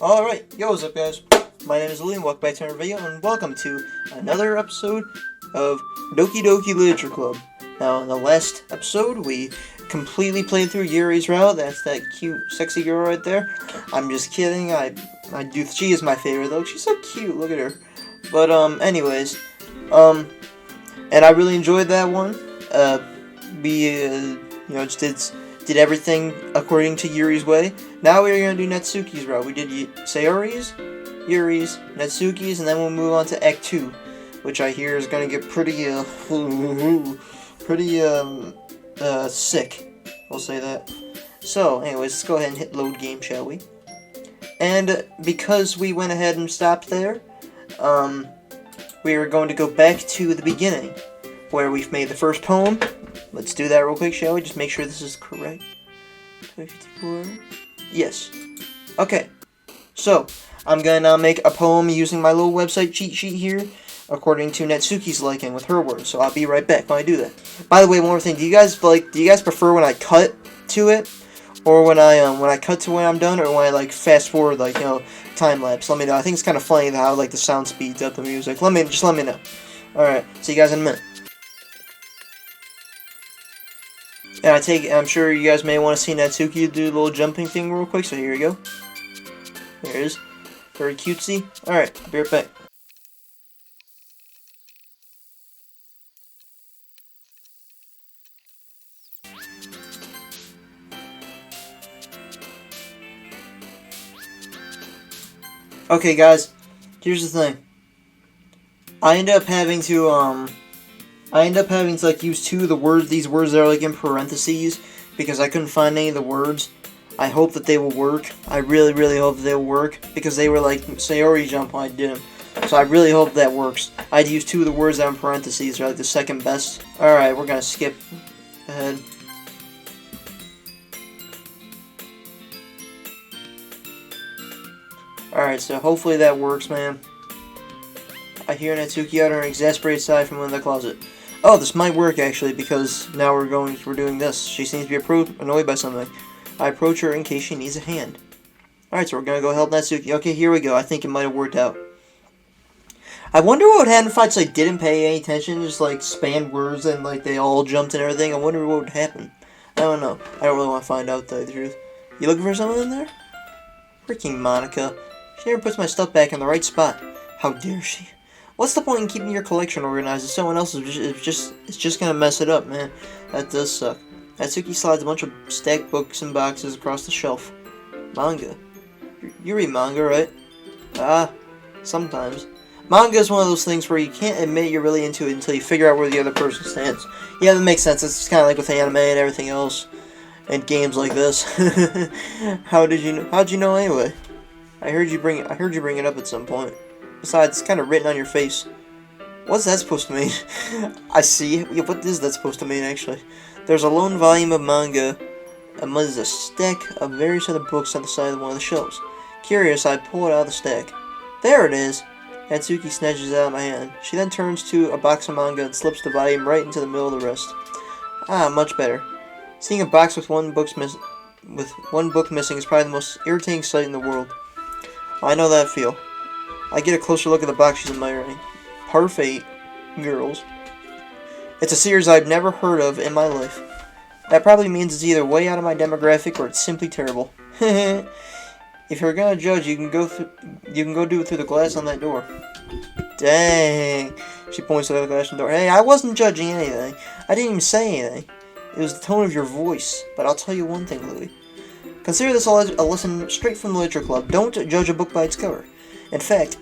Alright, yo, what's up guys? My name is Lee and welcome back to another video and welcome to another episode of Doki Doki Literature Club. Now, in the last episode, we completely played through Yuri's route. That's that cute, sexy girl right there. I'm just kidding, she is my favorite though. She's so cute, look at her. But, anyways, and I really enjoyed that one. Just did everything according to Yuri's way. Now we're going to do Natsuki's route. We did Sayori's, Yuri's, Natsuki's, and then we'll move on to Act 2, which I hear is going to get pretty sick. We'll say that. So, anyways, let's go ahead and hit load game, shall we? And because we went ahead and stopped there, we are going to go back to the beginning, where we've made the first poem. Let's do that real quick, shall we? Just make sure this is correct. 54. Yes. Okay. So, I'm gonna now make a poem using my little website cheat sheet here, according to Natsuki's liking with her words. So I'll be right back when I do that. By the way, one more thing. Do you guys prefer when I cut to it, or when I cut to when I'm done, or when I fast forward, time lapse? Let me know. I think it's kind of funny how the sound speeds up the music. Let me know. All right. See you guys in a minute. And I'm sure you guys may want to see Natsuki do the little jumping thing real quick, so here we go. There it is. Very cutesy. Alright, I'll be right back. Okay guys, here's the thing. I end up having to use these words that are in parentheses, because I couldn't find any of the words. I hope that they will work. I really, really hope that they will work, because they were Sayori jump when I did them. So I really hope that works. I'd use two of the words that are in parentheses, are the second best. Alright, we're gonna skip ahead. Alright, so hopefully that works, man. I hear Natsuki utter an exasperated sigh from within the closet. Oh, this might work actually, because now we're doing this. She seems to be annoyed by something. I approach her in case she needs a hand. Alright, so we're gonna go help Natsuki. Okay, here we go. I think it might have worked out. I wonder what would happen if I just didn't pay any attention, just spanned words and they all jumped and everything. I wonder what would happen. I don't know. I don't really want to find out, to tell you the truth. You looking for something in there? Freaking Monica. She never puts my stuff back in the right spot. How dare she? What's the point in keeping your collection organized if someone else is just gonna mess it up, man? That does suck. Natsuki slides a bunch of stacked books and boxes across the shelf. Manga. You read manga, right? Sometimes. Manga is one of those things where you can't admit you're really into it until you figure out where the other person stands. Yeah, that makes sense. It's kind of like with anime and everything else, and games like this. How'd you know anyway? I heard you bring it up at some point. Besides, it's kind of written on your face. What's that supposed to mean? I see. What is that supposed to mean, actually? There's a lone volume of manga, and there's a stack of various other books on the side of one of the shelves. Curious, I pull it out of the stack. There it is! Natsuki snatches it out of my hand. She then turns to a box of manga and slips the volume right into the middle of the rest. Much better. Seeing a box with one book missing is probably the most irritating sight in the world. I know that feel. I get a closer look at the box she's admiring. Parfait Girls. It's a series I've never heard of in my life. That probably means it's either way out of my demographic or it's simply terrible. If you're gonna judge, you can go do it through the glass on that door. Dang. She points to the glass on the door. Hey, I wasn't judging anything. I didn't even say anything. It was the tone of your voice. But I'll tell you one thing, Louie. Consider this a lesson straight from the Literature Club. Don't judge a book by its cover. In fact,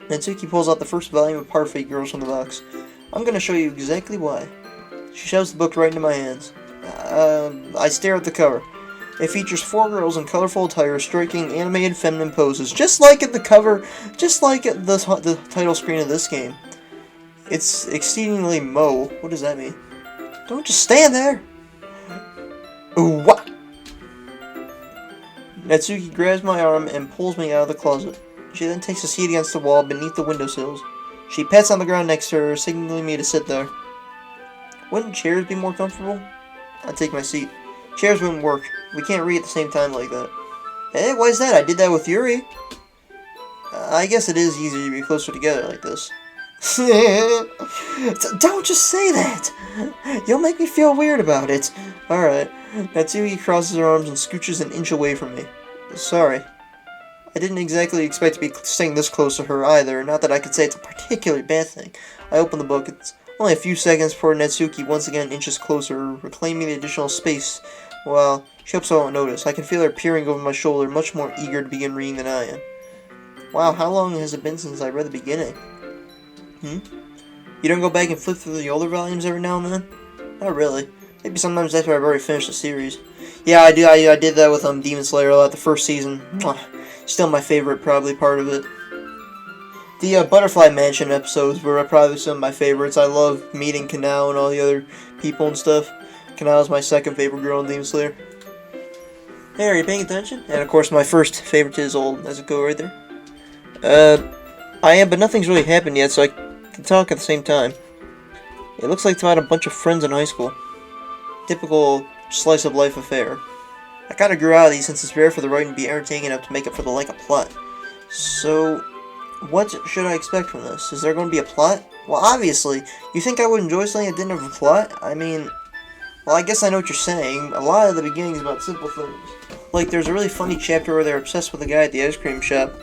Natsuki pulls out the first volume of Parfait Girls from the box. I'm going to show you exactly why. She shoves the book right into my hands. I stare at the cover. It features 4 girls in colorful attire striking animated feminine poses, just like at the cover, just like at the title screen of this game. It's exceedingly Mo. What does that mean? Don't just stand there! Ooh, what? Natsuki grabs my arm and pulls me out of the closet. She then takes a seat against the wall beneath the windowsills. She pats on the ground next to her, signaling me to sit there. Wouldn't chairs be more comfortable? I take my seat. Chairs wouldn't work. We can't read at the same time like that. Hey, why is that? I did that with Yuri. I guess it is easier to be closer together like this. Don't just say that! You'll make me feel weird about it. Alright. Natsuki crosses her arms and scooches an inch away from me. Sorry. I didn't exactly expect to be staying this close to her either, not that I could say it's a particularly bad thing. I open the book. It's only a few seconds before Natsuki once again inches closer, reclaiming the additional space. Well, she hopes I won't notice. I can feel her peering over my shoulder, much more eager to begin reading than I am. Wow, how long has it been since I read the beginning? You don't go back and flip through the older volumes every now and then? Not really. Maybe sometimes after I've already finished the series. Yeah, I do. I did that with Demon Slayer a lot, the first season. Still my favorite, probably, part of it. The Butterfly Mansion episodes were probably some of my favorites. I love meeting Kanao and all the other people and stuff. Kanao's my second favorite girl in Demon Slayer. Hey, are you paying attention? And of course, my first favorite is old. Does it go right there? I am, but nothing's really happened yet, so I can talk at the same time. It looks like it's about a bunch of friends in high school. Typical slice of life affair. I kinda grew out of these since it's rare for the writing to be entertaining enough to make up for the lack of plot. So, what should I expect from this? Is there going to be a plot? Well, obviously. You think I would enjoy something that didn't have a plot? I mean, well, I guess I know what you're saying. A lot of the beginning is about simple things. Like, there's a really funny chapter where they're obsessed with the guy at the ice cream shop.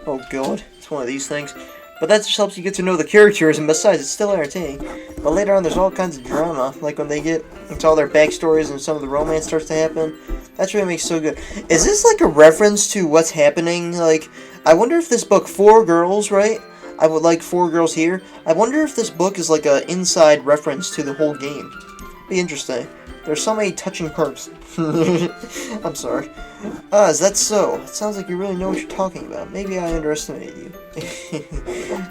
Oh god, it's one of these things. But that just helps you get to know the characters, and besides, it's still entertaining. But later on, there's all kinds of drama, like when they get into all their backstories and some of the romance starts to happen. That's what makes it so good. Is this like a reference to what's happening? Like, I wonder if this book, 4 girls, right? I would like 4 girls here. I wonder if this book is like a inside reference to the whole game. Be interesting. There's so many touching parts. I'm sorry. Is that so? It sounds like you really know what you're talking about. Maybe I underestimated you.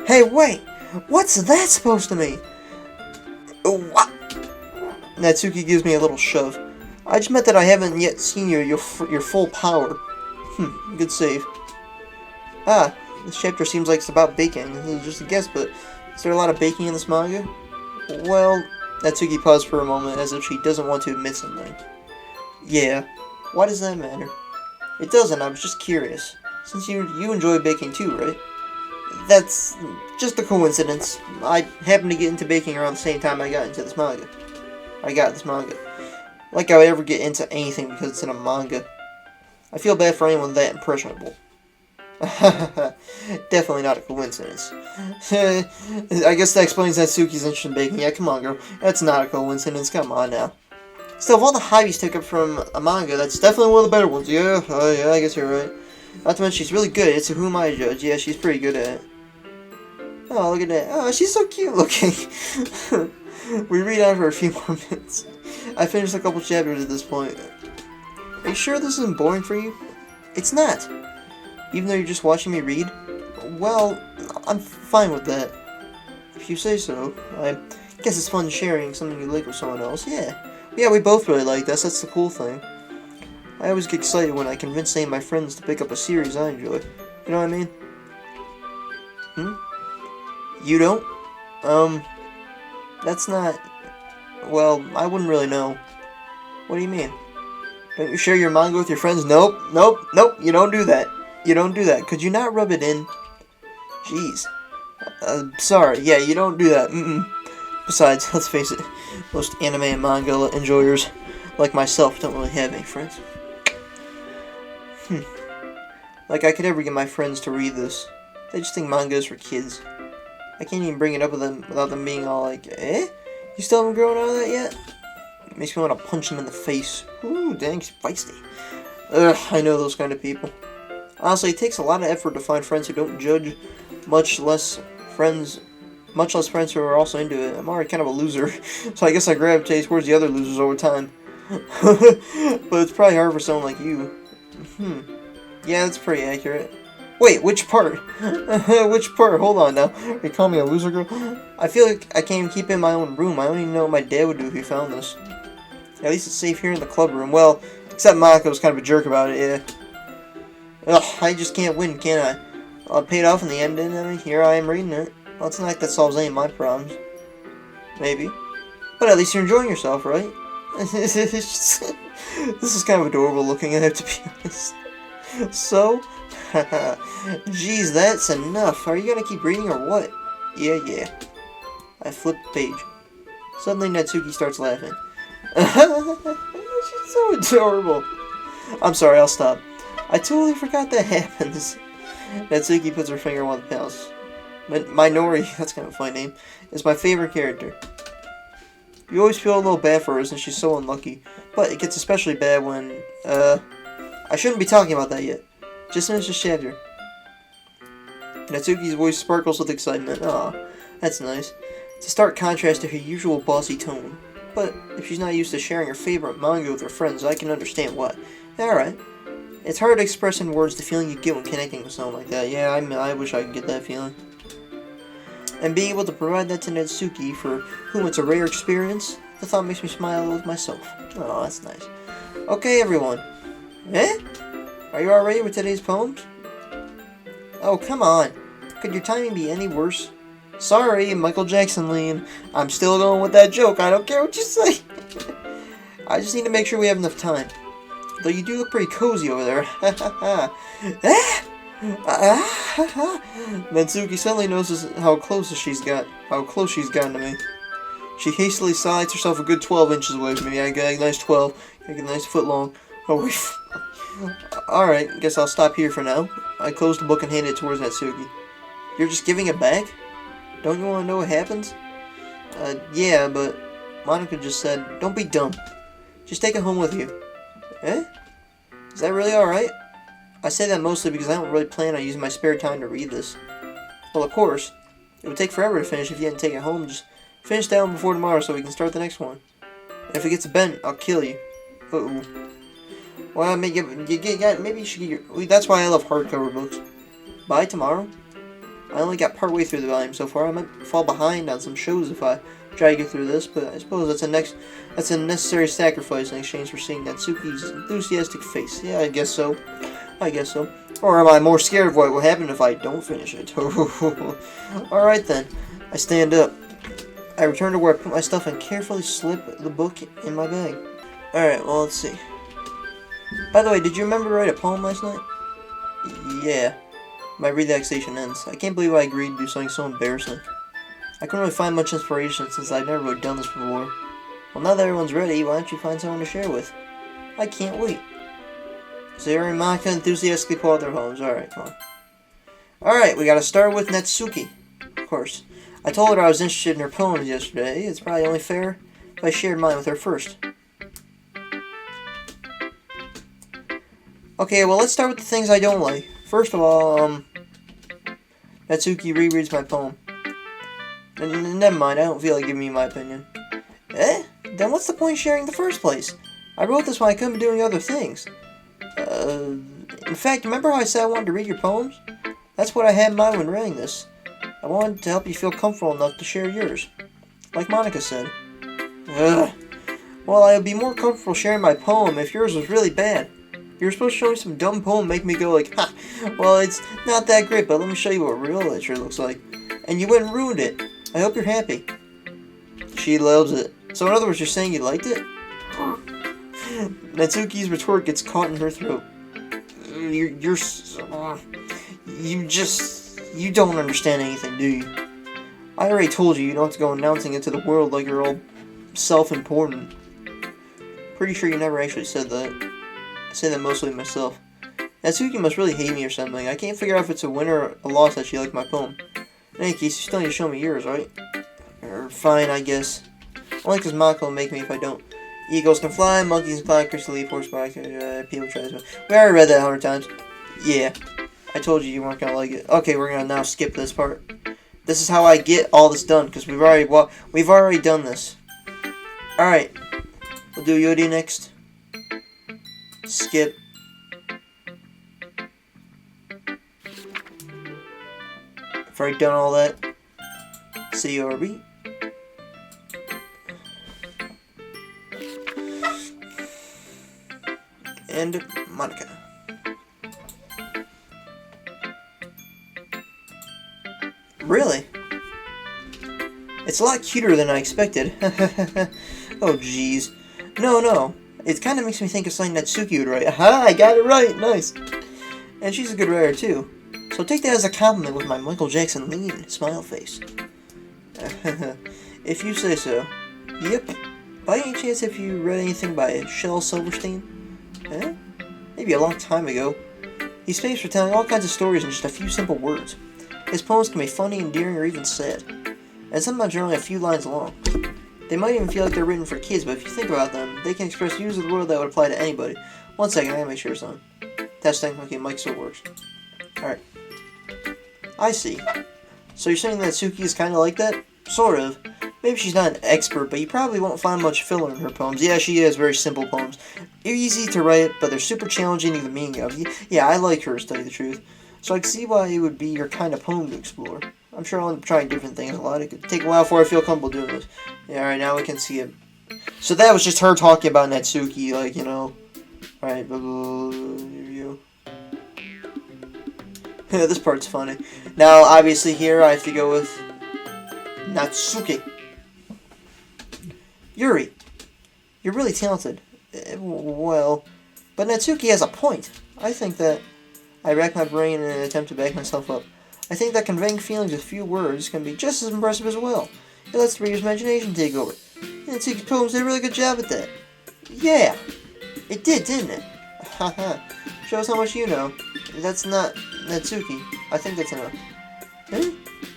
Hey, wait! What's that supposed to mean? What? Natsuki gives me a little shove. I just meant that I haven't yet seen your full power. Good save. This chapter seems like it's about baking. This is just a guess, but is there a lot of baking in this manga? Well, Natsuki paused for a moment as if she doesn't want to admit something. Yeah. Why does that matter? It doesn't, I was just curious. Since you enjoy baking too, right? That's just a coincidence. I happened to get into baking around the same time I got into this manga. Like I would ever get into anything because it's in a manga. I feel bad for anyone that impressionable. Definitely not a coincidence. I guess that explains Natsuki's interest in baking. Yeah, come on, girl. That's not a coincidence. Come on now. Still, of all the hobbies took up from a manga, that's definitely one of the better ones. Yeah, yeah, I guess you're right. Not to mention, she's really good. It's who am I judge? Yeah, she's pretty good at it. Oh, look at that. Oh, she's so cute looking. We read on for a few more minutes. I finished a couple chapters at this point. Are you sure this isn't boring for you? It's not. Even though you're just watching me read? Well, I'm fine with that. If you say so. I guess it's fun sharing something you like with someone else. Yeah. Yeah, we both really like this. That's the cool thing. I always get excited when I convince any of my friends to pick up a series I enjoy. You know what I mean? You don't? That's not... Well, I wouldn't really know. What do you mean? Don't you share your manga with your friends? Nope, you don't do that. You don't do that. Could you not rub it in? Jeez. Sorry, yeah, you don't do that. Besides, let's face it, most anime and manga enjoyers, like myself, don't really have any friends. Like I could never get my friends to read this. They just think manga is for kids. I can't even bring it up with them without them being all like, eh? You still haven't grown out of that yet? It makes me want to punch them in the face. Ooh, dang, it's feisty. Ugh, I know those kind of people. Honestly, it takes a lot of effort to find friends who don't judge, much less friends who are also into it. I'm already kind of a loser, so I guess I gravitate towards the other losers over time. But it's probably hard for someone like you. Yeah, that's pretty accurate. Wait, which part? Which part? Hold on now. You call me a loser, girl? I feel like I can't even keep it in my own room. I don't even know what my dad would do if he found this. At least it's safe here in the club room. Well, except Monica was kind of a jerk about it, yeah. Ugh, I just can't win, can I? Well, it paid off in the end, didn't it? Here I am reading it. Well, it's not like that solves any of my problems. Maybe. But at least you're enjoying yourself, right? This is kind of adorable looking, I have to be honest. So, Jeez, that's enough. Are you gonna keep reading or what? Yeah. I flip the page. Suddenly Natsuki starts laughing. She's so adorable. I'm sorry, I'll stop. I totally forgot that happens. Natsuki puts her finger on one of the panels. Minori, that's kind of a funny name, is my favorite character. You always feel a little bad for her since she's so unlucky. But it gets especially bad when, I shouldn't be talking about that yet. Just finish this chapter. Natsuki's voice sparkles with excitement. Aw, that's nice. It's a stark contrast to her usual bossy tone. But if she's not used to sharing her favorite manga with her friends, I can understand why. Alright. It's hard to express in words the feeling you get when connecting with someone like that. Yeah, I wish I could get that feeling. And being able to provide that to Natsuki, for whom it's a rare experience, the thought makes me smile with myself. Oh, that's nice. Okay, everyone. Eh? Are you all ready with today's poems? Oh, come on. Could your timing be any worse? Sorry, Michael Jackson lean. I'm still going with that joke. I don't care what you say. I just need to make sure we have enough time. Though you do look pretty cozy over there. Natsuki suddenly notices how close she's gotten to me. She hastily slides herself a good 12 inches away from me. I got a nice 12. I get a nice foot long. Oh, alright, guess I'll stop here for now. I close the book and hand it towards Natsuki. You're just giving it back? Don't you want to know what happens? Yeah, but Monica just said, don't be dumb. Just take it home with you. Eh? Is that really alright? I say that mostly because I don't really plan on using my spare time to read this. Well, of course. It would take forever to finish if you hadn't taken it home. Just finish that one before tomorrow so we can start the next one. And if it gets bent, I'll kill you. Uh-oh. Well, maybe you should get your... That's why I love hardcover books. By tomorrow? I only got partway through the volume so far. I might fall behind on some shows if I try to get through this, but I suppose that's a necessary sacrifice in exchange for seeing Natsuki's enthusiastic face. Yeah, I guess so. Or am I more scared of what will happen if I don't finish it? Alright then. I stand up. I return to where I put my stuff and carefully slip the book in my bag. Alright, well, let's see. By the way, did you remember to write a poem last night? Yeah. My relaxation ends. I can't believe I agreed to do something so embarrassing. I couldn't really find much inspiration since I've never really done this before. Well, now that everyone's ready, why don't you find someone to share with? I can't wait. Sarah and Monica enthusiastically pull out their poems. Alright, come on. Alright, we gotta start with Natsuki. Of course. I told her I was interested in her poems yesterday. It's probably only fair if I shared mine with her first. Okay, well, let's start with the things I don't like. First of all, Natsuki rereads my poem. Never mind, I don't feel like giving you my opinion. Eh? Then what's the point of sharing in the first place? I wrote this when I couldn't be doing other things. In fact, remember how I said I wanted to read your poems? That's what I had in mind when writing this. I wanted to help you feel comfortable enough to share yours. Like Monica said. Ugh. Well, I would be more comfortable sharing my poem if yours was really bad. You were supposed to show me some dumb poem, make me go like, ha, well, it's not that great, but let me show you what real literature looks like. And you went and ruined it. I hope you're happy. She loves it. So in other words, you're saying you liked it? Natsuki's retort gets caught in her throat. You don't understand anything, do you? I already told you don't have to go announcing it to the world like you're all self-important. Pretty sure you never actually said that. I say that mostly to myself. Natsuki must really hate me or something. I can't figure out if it's a win or a loss that she liked my poem. In any case, you still need to show me yours, right? Or fine, I guess. Only because Mako will make me if I don't. Eagles can fly, monkeys can fly, crystal leaf, horseback, people try this. We already read that 100 times. Yeah. I told you weren't going to like it. Okay, we're going to now skip this part. This is how I get all this done, because we've already done this. Alright. We'll do Yodi next. Skip. I've already done all that. CRB. And Monica. Really? It's a lot cuter than I expected. Oh, jeez. No. It kind of makes me think of something Natsuki would write. Aha, I got it right. Nice. And she's a good writer, too. So take that as a compliment with my Michael Jackson lean smile face. If you say so. Yep. By any chance have you read anything by Shel Silverstein? Eh? Maybe a long time ago. He's famous for telling all kinds of stories in just a few simple words. His poems can be funny, endearing, or even sad. And sometimes they're only a few lines long. They might even feel like they're written for kids, but if you think about them, they can express views of the world that would apply to anybody. 1 second, I gotta make sure it's on. Testing. Okay, mic still works. Alright. I see. So you're saying that Suki is kind of like that? Sort of. Maybe she's not an expert, but you probably won't find much filler in her poems. Yeah, she has very simple poems. They're easy to write, but they're super challenging to get the meaning of. Yeah, I like her, to tell you the truth. So I can see why it would be your kind of poem to explore. I'm sure I'll end up trying different things a lot. It could take a while before I feel comfortable doing this. Yeah, alright, now we can see it. So that was just her talking about Natsuki, like, you know. Alright, review. This part's funny. Now, obviously here I have to go with Natsuki. Yuri, you're really talented. Well, but Natsuki has a point. I think that I rack my brain in an attempt to back myself up. I think that conveying feelings with few words can be just as impressive as well. It lets the reader's imagination take over. Natsuki's poems did a really good job at that. Yeah, it did, didn't it? Haha. Shows how much you know. That's not Natsuki. I think that's enough. Huh?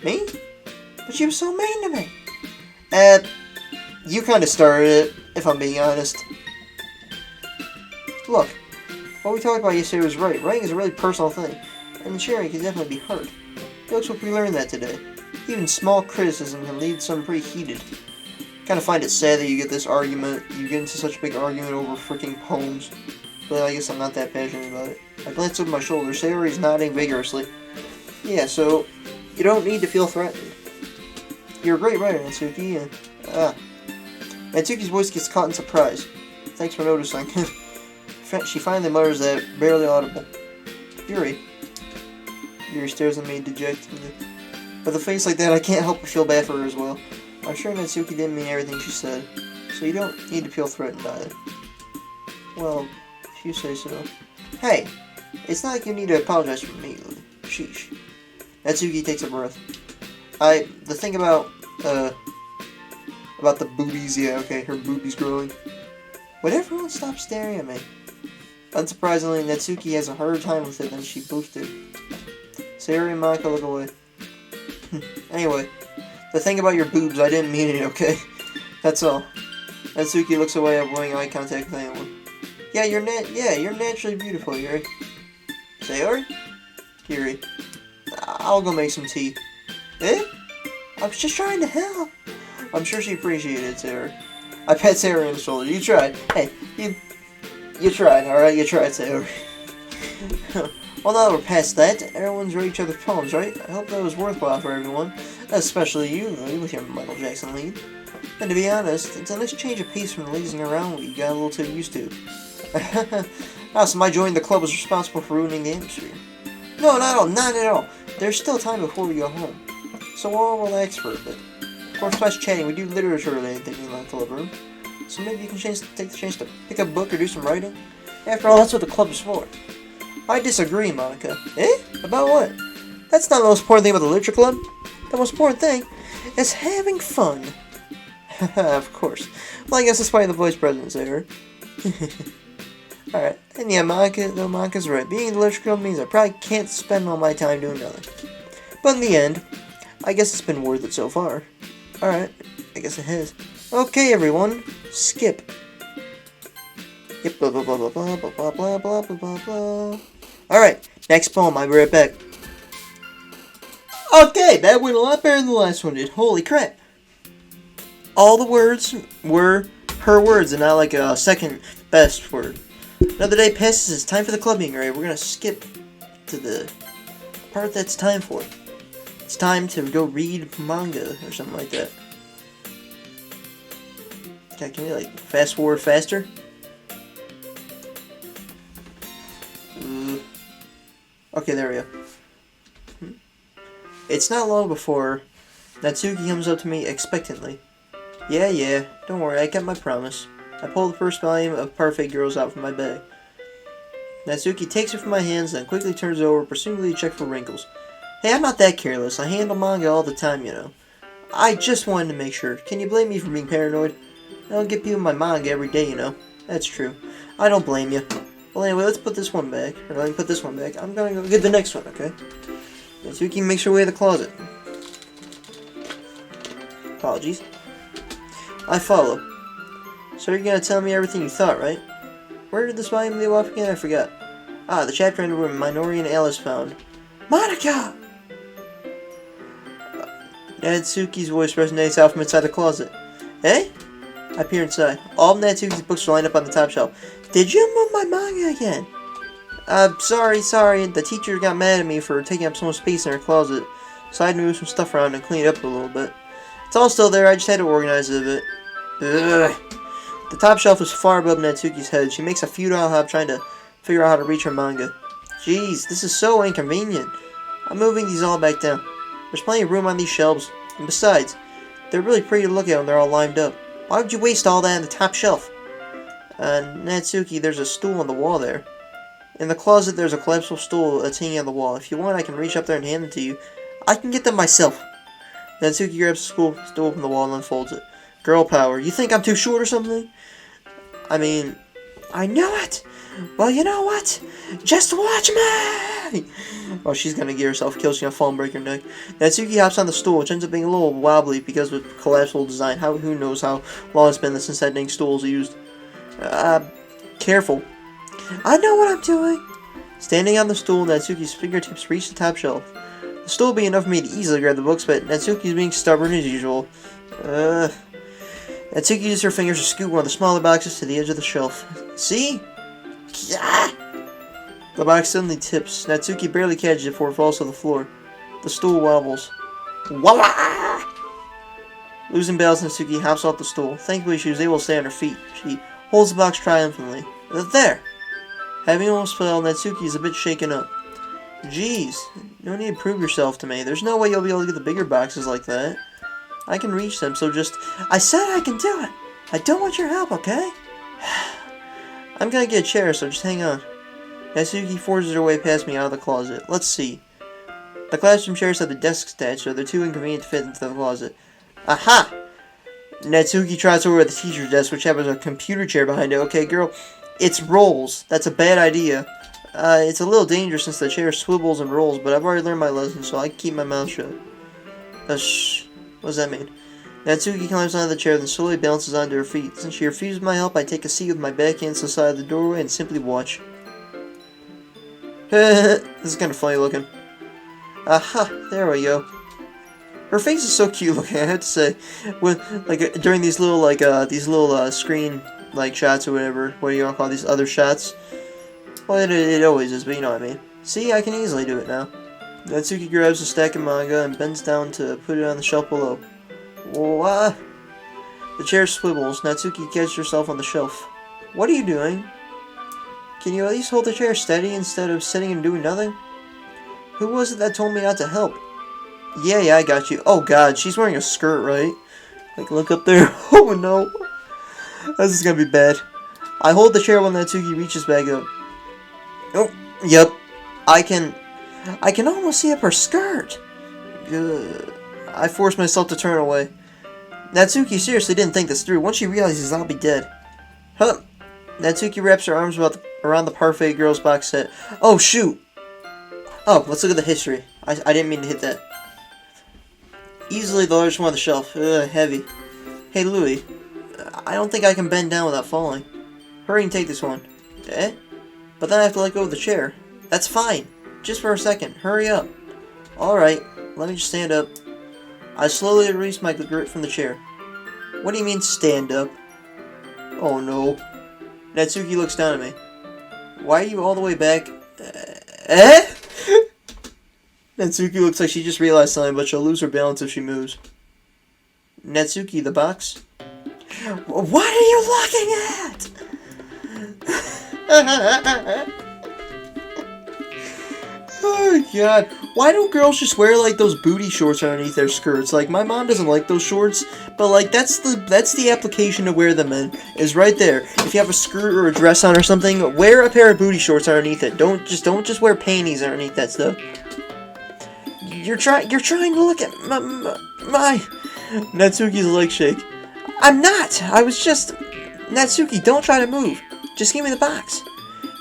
Me? But she was so mean to me. You kind of started it, if I'm being honest. Look, what we talked about yesterday was right. Writing is a really personal thing, and sharing can definitely be hard. It looks like we learned that today. Even small criticism can lead to something pretty heated. Kind of find it sad that you get this argument, you get into such a big argument over freaking poems. But I guess I'm not that passionate about it. I glance over my shoulder. Sayori's nodding vigorously. Yeah, so you don't need to feel threatened. You're a great writer, Natsuki, and Natsuki's voice gets caught in surprise. Thanks for noticing. She finally mutters that, barely audible. Yuri. Yuri stares at me dejectedly. With a face like that, I can't help but feel bad for her as well. I'm sure Natsuki didn't mean everything she said, so you don't need to feel threatened either. Well, if you say so. Hey, it's not like you need to apologize for me. Sheesh. Natsuki takes a breath. The thing about the boobies, yeah, okay, her boobies growing. Would everyone stop staring at me? Unsurprisingly, Natsuki has a harder time with it than she boasted. Sayori and Monika look away. Anyway, the thing about your boobs, I didn't mean it, okay? That's all. Natsuki looks away, avoiding eye contact with anyone. Yeah, you're naturally beautiful, Yuri. Sayori? Yuri. I'll go make some tea. Eh? I was just trying to help. I'm sure she appreciated it, Sayori. I pat Sayori on the shoulder. You tried. Hey, you tried, alright? You tried, Sayori. Well, now that we're past that, everyone's read each other's poems, right? I hope that was worthwhile for everyone. Especially you, Louie, with your Michael Jackson lead. And to be honest, it's a nice change of pace from lazing around what you got a little too used to. So my joining the club was responsible for ruining the atmosphere. No, not at all. There's still time before we go home. So we'll all relax for a bit. Of course, besides chatting, we do literature-related things in the club room. So maybe you can take the chance to pick up a book or do some writing. After all, that's what the club is for. I disagree, Monika. Eh? About what? That's not the most important thing about the literature club. The most important thing is having fun. Of course. Well, I guess that's why the vice president's there. Alright. And yeah, Monika's right. Being in the literature club means I probably can't spend all my time doing nothing. But in the end, I guess it's been worth it so far. Alright. I guess it has. Okay, everyone. Skip. Yep, blah blah blah blah blah blah blah blah blah blah blah. Alright, next poem, I'll be right back. Okay, that went a lot better than the last one did. Holy crap. All the words were her words and not like a second best word. Another day passes, it's time for the club meeting, right? We're gonna skip to the part that's time for. It's time to go read manga or something like that. Okay, can you like fast forward faster? Okay, there we go. It's not long before Natsuki comes up to me expectantly. Yeah, don't worry, I kept my promise. I pulled the first volume of Parfait Girls out from my bag. Natsuki takes it from my hands, then quickly turns it over, presumably to check for wrinkles. Hey, I'm not that careless. I handle manga all the time, you know. I just wanted to make sure. Can you blame me for being paranoid? I don't get people my manga every day, you know. That's true. I don't blame you. Well, anyway, let's put this one back. Or let me put this one back. I'm gonna go get the next one, okay? Natsuki makes her way to the closet. Apologies. I follow. So you're gonna tell me everything you thought, right? Where did this volume leave off again? I forgot. Ah, the chapter ended where Minori and Alice found Monica! Natsuki's voice resonates out from inside the closet. Eh? I peer inside. All of Natsuki's books are lined up on the top shelf. Did you move my manga again? Sorry. The teacher got mad at me for taking up so much space in her closet, so I had to move some stuff around and clean it up a little bit. It's all still there, I just had to organize it a bit. Ugh. The top shelf is far above Natsuki's head. She makes a futile hop trying to figure out how to reach her manga. Jeez, this is so inconvenient. I'm moving these all back down. There's plenty of room on these shelves. And besides, they're really pretty to look at when they're all lined up. Why would you waste all that on the top shelf? Natsuki, there's a stool on the wall there. In the closet, there's a collapsible stool that's hanging on the wall. If you want, I can reach up there and hand them to you. I can get them myself. Natsuki grabs the stool from the wall and unfolds it. Girl power. You think I'm too short or something? I mean, I know it. Well, you know what? Just watch me! Oh, she's gonna get herself killed. She's gonna fall and break her neck. Natsuki hops on the stool, which ends up being a little wobbly because of its collapsible design. Who knows how long it's been since that dang stool's used. Careful. I know what I'm doing. Standing on the stool, Natsuki's fingertips reach the top shelf. The stool would be enough for me to easily grab the books, but Natsuki's being stubborn as usual. Natsuki uses her fingers to scoot one of the smaller boxes to the edge of the shelf. See? Yeah. The box suddenly tips. Natsuki barely catches it before it falls to the floor. The stool wobbles. Voila! Losing balance, Natsuki hops off the stool. Thankfully, she was able to stay on her feet. She holds the box triumphantly. There! Having almost fell, Natsuki is a bit shaken up. Jeez, you don't need to prove yourself to me. There's no way you'll be able to get the bigger boxes like that. I can reach them, so just... I said I can do it! I don't want your help, okay? I'm gonna get a chair, so just hang on. Natsuki forces her way past me out of the closet. Let's see. The classroom chairs have the desks attached, so they're too inconvenient to fit into the closet. Aha! Natsuki trots over to the teacher's desk, which has a computer chair behind it. Okay, girl, it's rolls. That's a bad idea. It's a little dangerous since the chair swivels and rolls, but I've already learned my lesson, so I can keep my mouth shut. Shh. What does that mean? Natsuki climbs onto the chair, then slowly bounces onto her feet. Since she refuses my help, I take a seat with my back against the side of the doorway and simply watch. This is kind of funny looking. Aha! There we go. Her face is so cute looking, I have to say. When, during these little, screen, shots or whatever. What do you want to call these other shots? Well, it always is, but you know what I mean. See, I can easily do it now. Natsuki grabs a stack of manga and bends down to put it on the shelf below. What? The chair swivels. Natsuki catches herself on the shelf. What are you doing? Can you at least hold the chair steady instead of sitting and doing nothing? Who was it that told me not to help? Yeah, I got you. Oh god, she's wearing a skirt, right? Look up there. Oh no. This is gonna be bad. I hold the chair while Natsuki reaches back up. Oh, yep. I can almost see up her skirt. I force myself to turn away. Natsuki seriously didn't think this through. Once she realizes I'll be dead. Huh. Natsuki wraps her arms around the Parfait Girls box set. Oh, shoot. Oh, let's look at the history. I didn't mean to hit that. Easily the largest one on the shelf. Heavy. Hey, Louie. I don't think I can bend down without falling. Hurry and take this one. Eh? But then I have to let go of the chair. That's fine. Just for a second. Hurry up. Alright. Let me just stand up. I slowly release my grip from the chair. What do you mean, stand up? Oh no. Natsuki looks down at me. Why are you all the way back? Eh? Natsuki looks like she just realized something, but she'll lose her balance if she moves. Natsuki, the box? What are you looking at? Oh god. Why don't girls just wear like those booty shorts underneath their skirts? Like my mom doesn't like those shorts, but like that's the application to wear them in is right there. If you have a skirt or a dress on or something, wear a pair of booty shorts underneath it. Don't just wear panties underneath that stuff. You're trying to look at my Natsuki's leg shake. I'm not. I was just Natsuki, don't try to move. Just give me the box.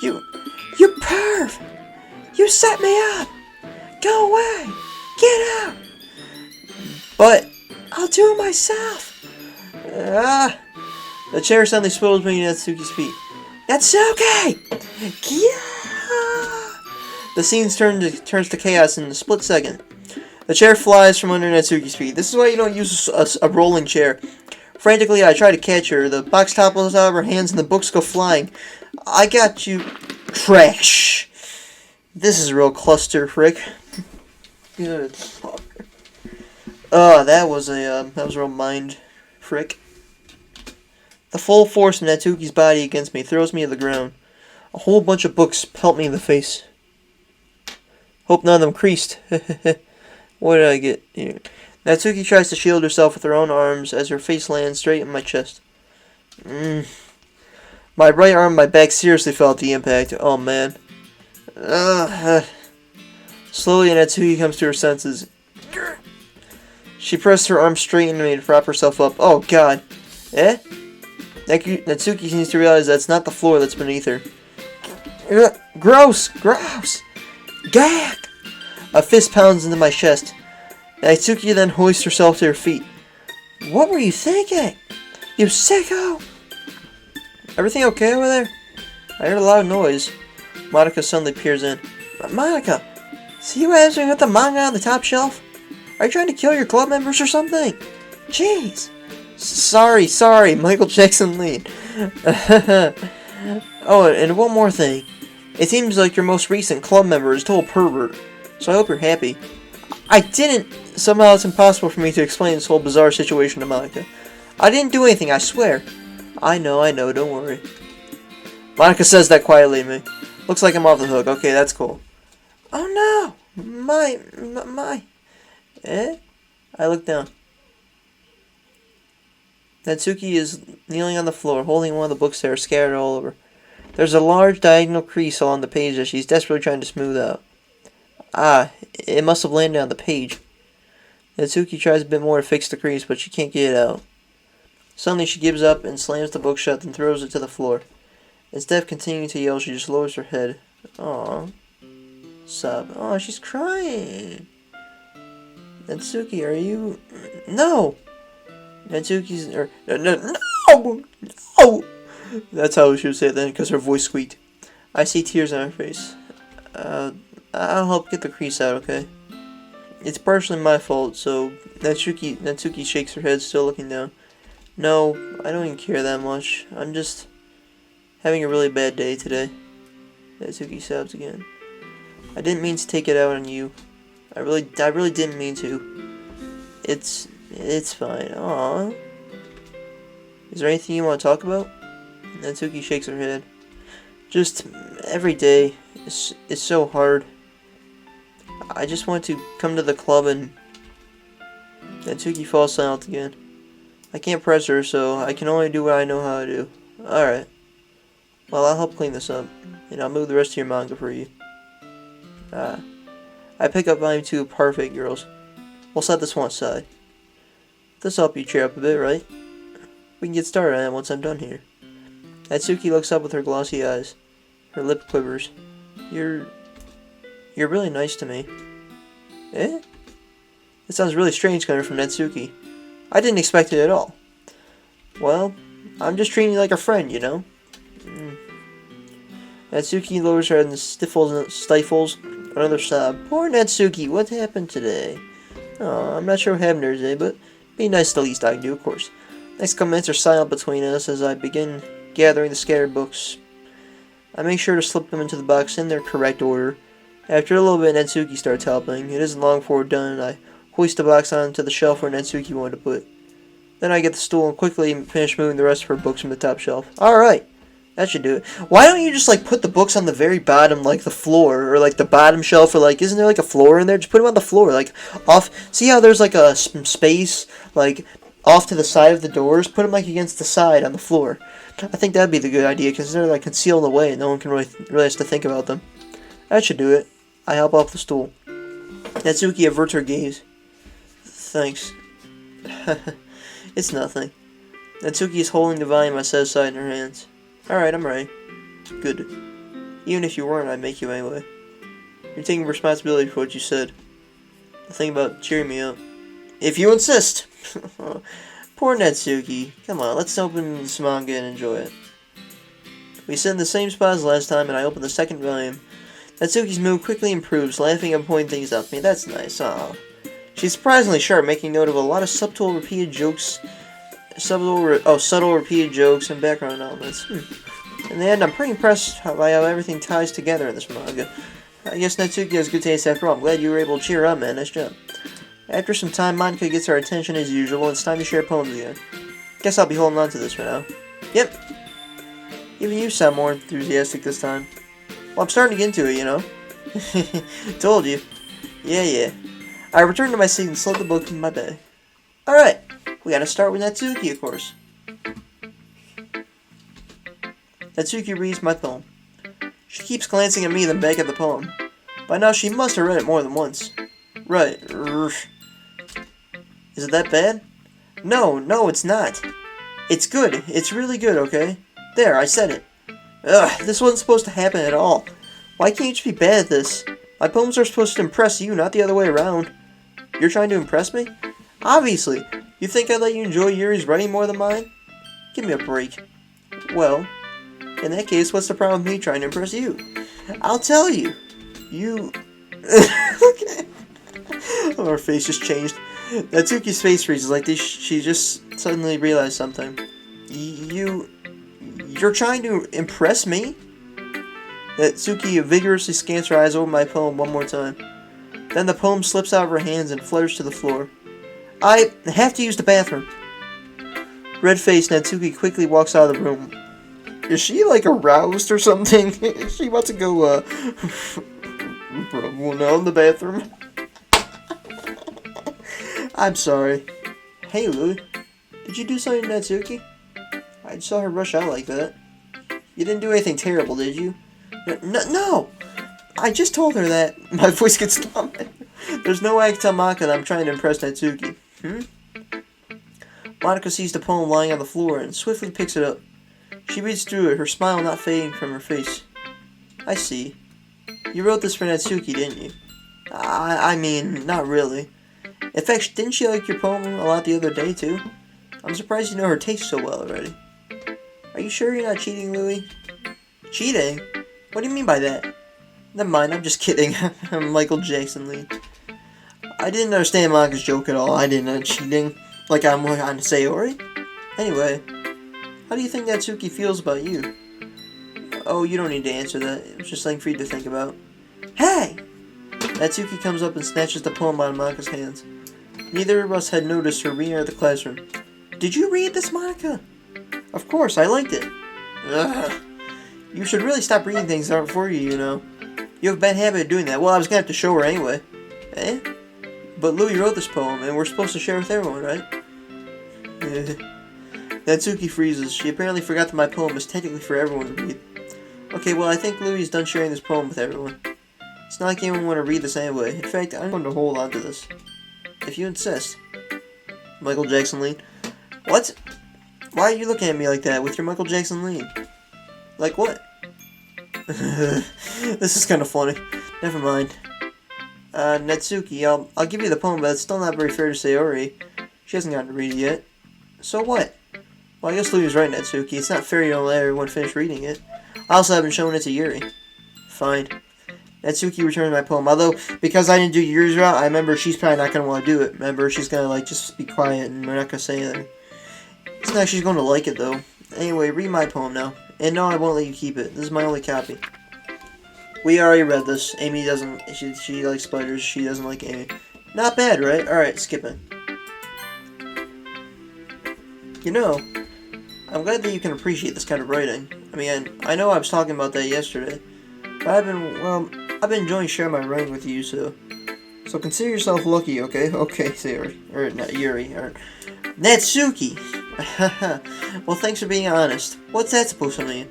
You perv. You set me up! Go away! Get out! But I'll do it myself! The chair suddenly spills beneath Natsuki's feet. Natsuki! Yeah! The scene turns to chaos in a split second. The chair flies from under Natsuki's feet. This is why you don't use a rolling chair. Frantically, I try to catch her. The box topples out of her hands and the books go flying. I got you. Trash! This is a real cluster, frick. Good fuck. That was a real mind frick. The full force of Natsuki's body against me throws me to the ground. A whole bunch of books pelt me in the face. Hope none of them creased. What did I get here? Natsuki tries to shield herself with her own arms as her face lands straight in my chest. My right arm and my back seriously felt the impact. Oh man. Slowly, Natsuki comes to her senses. She pressed her arm straight into me to prop herself up. Oh, God. Eh? Natsuki seems to realize that it's not the floor that's beneath her. Gross! Gross! Gag! A fist pounds into my chest. Natsuki then hoists herself to her feet. What were you thinking? You sicko! Everything okay over there? I heard a loud noise. Monica suddenly peers in. Monica, see what happens when you put the manga on the top shelf? Are you trying to kill your club members or something? Jeez. Sorry, Michael Jackson Lead. Oh, and one more thing. It seems like your most recent club member is a total pervert, so I hope you're happy. I didn't. Somehow it's impossible for me to explain this whole bizarre situation to Monica. I didn't do anything, I swear. I know, don't worry. Monica says that quietly to me. Looks like I'm off the hook. Okay, that's cool. Oh no! My... Eh? I look down. Natsuki is kneeling on the floor, holding one of the books that are scattered all over. There's a large diagonal crease along the page that she's desperately trying to smooth out. Ah, it must have landed on the page. Natsuki tries a bit more to fix the crease, but she can't get it out. Suddenly she gives up and slams the book shut and throws it to the floor. Instead of continuing to yell, she just lowers her head. Aww. Sob. Oh, she's crying. Natsuki, are you... No! Natsuki's... No! That's how she would say it then, because her voice squeaked. I see tears on her face. I'll help get the crease out, okay? It's partially my fault, so... Natsuki shakes her head, still looking down. No, I don't even care that much. I'm just... having a really bad day today. Natsuki sobs again. I didn't mean to take it out on you. I really didn't mean to. It's fine. Aww. Is there anything you want to talk about? Natsuki shakes her head. Just every day is so hard. I just want to come to the club and... Natsuki falls silent again. I can't press her, so I can only do what I know how to do. Alright. Well, I'll help clean this up, and I'll move the rest of your manga for you. I pick up volume 2 of Perfect Girls. We'll set this one aside. This'll help you cheer up a bit, right? We can get started on it once I'm done here. Natsuki looks up with her glossy eyes. Her lip quivers. You're really nice to me. Eh? It sounds really strange coming from Natsuki. I didn't expect it at all. Well, I'm just treating you like a friend, you know? Natsuki lowers her head and stifles another sob. Poor Natsuki, what happened today? Oh, I'm not sure what happened to her today, but be nice to the least I can do, of course. Next comments are silent between us as I begin gathering the scattered books. I make sure to slip them into the box in their correct order. After a little bit, Natsuki starts helping. It isn't long before we're done, and I hoist the box onto the shelf where Natsuki wanted to put it. Then I get the stool and quickly finish moving the rest of her books from the top shelf. Alright! That should do it. Why don't you just, like, put the books on the very bottom, like, the floor, or, like, the bottom shelf, or, like, isn't there, like, a floor in there? Just put them on the floor, like, off. See how there's, like, a space, like, off to the side of the doors? Put them, like, against the side on the floor. I think that'd be the good idea, because they're, like, concealed away, and no one can really has to think about them. That should do it. I help off the stool. Natsuki averts her gaze. Thanks. It's nothing. Natsuki is holding the volume I set aside in her hands. Alright, I'm ready. Good. Even if you weren't, I'd make you anyway. You're taking responsibility for what you said. The thing about cheering me up. If you insist! Poor Natsuki. Come on, let's open this manga and enjoy it. We sit in the same spot as last time, and I open the second volume. Natsuki's mood quickly improves, laughing and pointing things up at me. That's nice. Aw. She's surprisingly sharp, making note of a lot of subtle repeated jokes. Subtle repeated jokes and background elements. In the end, I'm pretty impressed by how everything ties together in this manga. I guess Natsuki has good taste after all. I'm glad you were able to cheer up, man. Nice job. After some time, Monica gets our attention as usual, and it's time to share poems again. Guess I'll be holding on to this for now. Yep. Even you sound more enthusiastic this time. Well, I'm starting to get into it, you know. Told you. Yeah. I return to my seat and slip the book in my bag. Alright. We gotta start with Natsuki, of course. Natsuki reads my poem. She keeps glancing at me, then back at the poem. By now she must have read it more than once. Right. Is it that bad? No, it's not. It's good. It's really good, okay? There, I said it. Ugh, this wasn't supposed to happen at all. Why can't you just be bad at this? My poems are supposed to impress you, not the other way around. You're trying to impress me? Obviously. You think I'd let you enjoy Yuri's writing more than mine? Give me a break. Well, in that case, what's the problem with me trying to impress you? I'll tell you. You... Okay. Oh, her face just changed. Natsuki's face freezes like this. She just suddenly realized something. You're trying to impress me? Natsuki vigorously scans her eyes over my poem one more time. Then the poem slips out of her hands and flutters to the floor. I have to use the bathroom. Red-faced, Natsuki quickly walks out of the room. Is she, like, aroused or something? Is she about to go, rub one out in the bathroom? I'm sorry. Hey, Louie. Did you do something to Natsuki? I just saw her rush out like that. You didn't do anything terrible, did you? No! I just told her that. My voice gets calm. There's no way I can tell Monica that I'm trying to impress Natsuki. Monica sees the poem lying on the floor and swiftly picks it up. She reads through it, her smile not fading from her face. I see. You wrote this for Natsuki, didn't you? I mean, not really. In fact, didn't she like your poem a lot the other day, too? I'm surprised you know her taste so well already. Are you sure you're not cheating, Louie? Cheating? What do you mean by that? Never mind, I'm just kidding. I'm Michael Jackson Lee. I didn't understand Monica's joke at all. I didn't know cheating. Like I'm on Sayori? Anyway, how do you think Natsuki feels about you? Oh, you don't need to answer that. It was just something for you to think about. Hey! Natsuki comes up and snatches the poem out of Monica's hands. Neither of us had noticed her re-enter the classroom. Did you read this, Monica? Of course, I liked it. Ugh. You should really stop reading things that aren't for you, you know. You have a bad habit of doing that. Well, I was gonna have to show her anyway. Eh? But Louie wrote this poem, and we're supposed to share it with everyone, right? Natsuki freezes. She apparently forgot that my poem is technically for everyone to read. Okay, well, I think Louie's done sharing this poem with everyone. It's not like anyone want to read this anyway. In fact, I'm going to hold on to this. If you insist. Michael Jackson lean. What? Why are you looking at me like that with your Michael Jackson lean? Like what? This is kind of funny. Never mind. Natsuki, I'll give you the poem, but it's still not very fair to Sayori. She hasn't gotten to read it yet. So what? Well, I guess Louie was right, Natsuki. It's not fair you don't let everyone finish reading it. I also haven't shown it to Yuri. Fine. Natsuki returned my poem. Although, because I didn't do Yuri's route, I remember she's probably not going to want to do it. Remember, she's going to, like, just be quiet and we're not going to say anything. It's not like she's going to like it, though. Anyway, read my poem now. And no, I won't let you keep it. This is my only copy. We already read this. Amy doesn't... She likes spiders. She doesn't like Amy. Not bad, right? Alright, skipping. You know, I'm glad that you can appreciate this kind of writing. I mean, I know I was talking about that yesterday, but I've been enjoying sharing my writing with you, so consider yourself lucky, okay? Okay, Sayori. Or, not Yuri, or Natsuki! Well, thanks for being honest. What's that supposed to mean?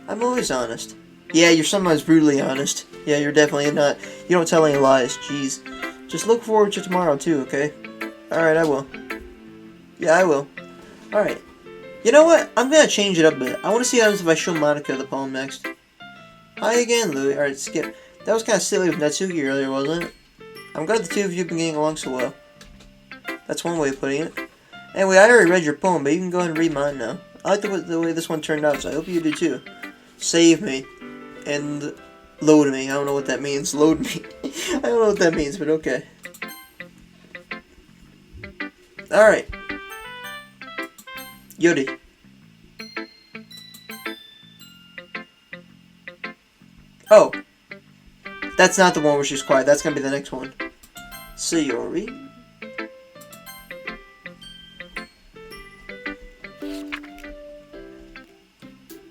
I'm always honest. Yeah, you're sometimes brutally honest. Yeah, you're definitely not. You don't tell any lies. Jeez. Just look forward to tomorrow, too, okay? Alright, I will. Yeah, I will. Alright. You know what? I'm gonna change it up a bit. I want to see what happens if I show Monica the poem next. Hi again, Louie. Alright, skip. That was kind of silly with Natsuki earlier, wasn't it? I'm glad the two of you have been getting along so well. That's one way of putting it. Anyway, I already read your poem, but you can go ahead and read mine now. I like the way this one turned out, so I hope you do too. Save me. And load me. I don't know what that means. Load me. I don't know what that means, but okay. Alright. Yuri. Oh. That's not the one where she's quiet. That's gonna be the next one. Sayori.